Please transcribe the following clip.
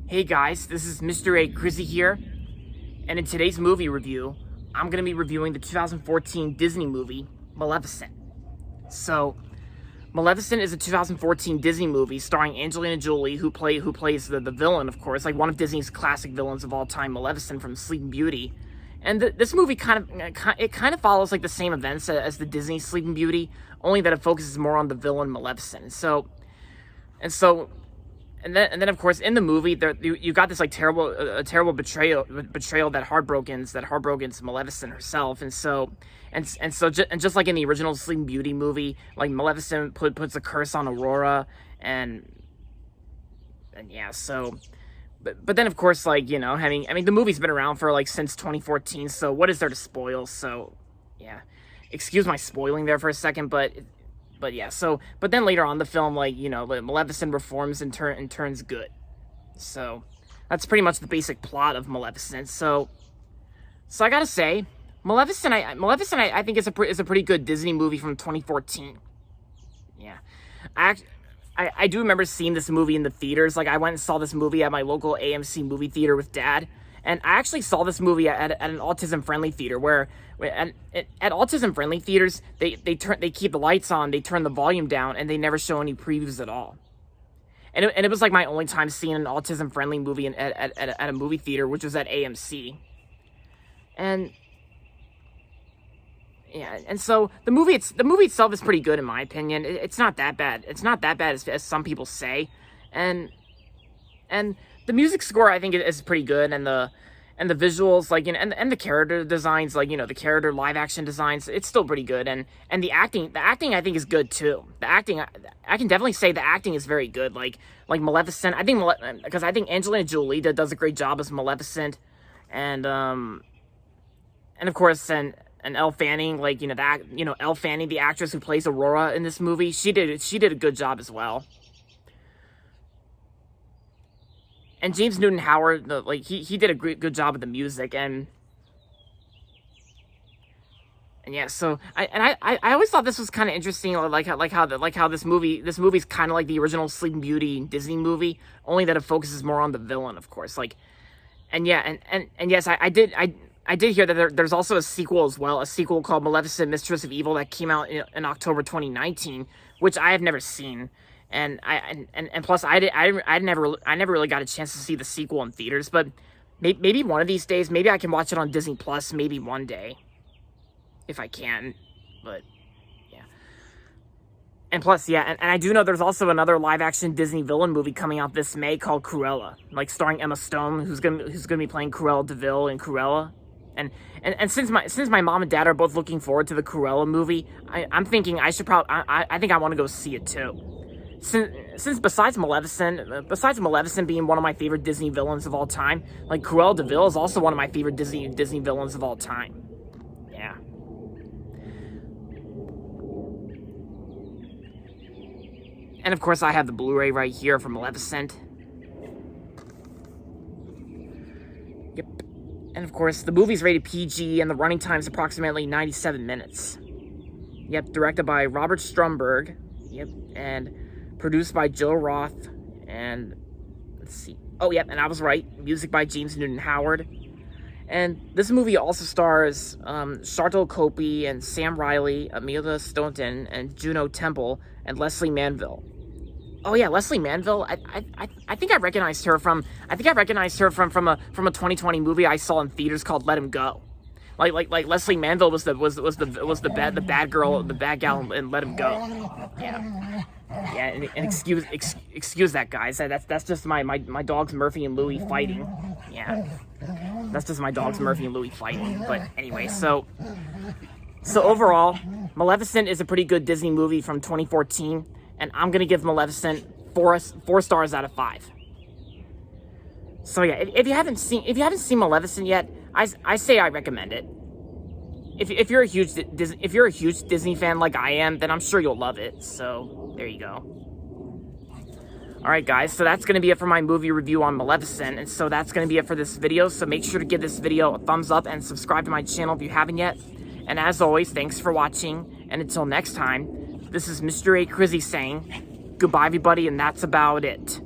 Hey guys, this is Mr. A. Crizzy here, and in today's movie review, I'm going to be reviewing the 2014 Disney movie, Maleficent. So, Maleficent is a 2014 Disney movie starring Angelina Jolie, who plays the villain, of course, like one of Disney's classic villains of all time, Maleficent from Sleeping Beauty. And this movie kind of follows like the same events as the Disney Sleeping Beauty, only that it focuses more on the villain Maleficent. And then of course in the movie you got this like terrible betrayal that heartbrokens Maleficent herself, and just like in the original Sleeping Beauty movie, like Maleficent puts a curse on Aurora, and yeah, so but then of course, like, you know, I mean the movie's been around for like since 2014, so what is there to spoil? So yeah, excuse my spoiling there for a second, but yeah, but then later on the film, like, you know, Maleficent reforms and turns good. So that's pretty much the basic plot of Maleficent. So I gotta say, Maleficent I think is a pretty good Disney movie from 2014. Yeah, I do remember seeing this movie in the theaters. Like, I went and saw this movie at my local AMC movie theater with Dad. And I actually saw this movie at an autism-friendly theater, where at autism-friendly theaters, they keep the lights on, they turn the volume down, and they never show any previews at all. And it was like my only time seeing an autism-friendly movie at a movie theater, which was at AMC. And yeah, and so the movie itself is pretty good in my opinion. It's not that bad. It's not that bad as some people say, and the music score, I think, is pretty good, and the visuals, like, you know, and the character designs, like, you know, the character live action designs, it's still pretty good, and the acting I think is good too. The acting, I can definitely say the acting is very good. Like Maleficent, because I think Angelina Jolie does a great job as Maleficent, and of course, and Elle Fanning, like, you know, Elle Fanning, the actress who plays Aurora in this movie, she did a good job as well. And James Newton Howard, he did a good job with the music, and yeah. So I always thought this was kind of interesting, like how this movie's kind of like the original Sleeping Beauty Disney movie, only that it focuses more on the villain, of course. Like, and yeah, and yes, I did hear that there's also a sequel as well, a sequel called Maleficent, Mistress of Evil, that came out in October 2019, which I have never seen. And plus I never really got a chance to see the sequel in theaters, but maybe one of these days, maybe I can watch it on Disney Plus, maybe one day, if I can. But yeah, and plus, yeah, and I do know there's also another live action Disney villain movie coming out this May called Cruella, like starring Emma Stone, who's gonna be playing Cruella DeVille in Cruella. And since my mom and dad are both looking forward to the Cruella movie, I'm thinking I should I think I want to go see it too. Since besides Maleficent being one of my favorite Disney villains of all time, like, Cruella DeVille is also one of my favorite Disney villains of all time. Yeah. And of course I have the Blu-ray right here for Maleficent. Yep. And of course the movie's rated PG and the running time is approximately 97 minutes. Yep, directed by Robert Stromberg. Yep, and produced by Joe Roth, and let's see. Oh, yep, and I was right. Music by James Newton Howard. And this movie also stars Sharlto Copley and Sam Riley, Amelia Staunton, and Juno Temple, and Leslie Manville. Oh yeah, Leslie Manville. I think I recognized her from a 2020 movie I saw in theaters called Let 'Em Go. Like Leslie Manville was the bad gal in Let 'Em Go. Yeah, and excuse that, guys. That's just my dogs Murphy and Louie fighting. Yeah, that's just my dogs Murphy and Louie fighting. But anyway, so overall, Maleficent is a pretty good Disney movie from 2014, and I'm gonna give Maleficent 4 stars out of 5. So yeah, if you haven't seen Maleficent yet, I say I recommend it. If you're a huge Disney fan like I am, then I'm sure you'll love it. So there you go. Alright guys, so that's going to be it for my movie review on Maleficent, and so that's going to be it for this video. So make sure to give this video a thumbs up and subscribe to my channel if you haven't yet. And as always, thanks for watching, and until next time, this is Mr. A. Crizzy saying goodbye everybody, and that's about it.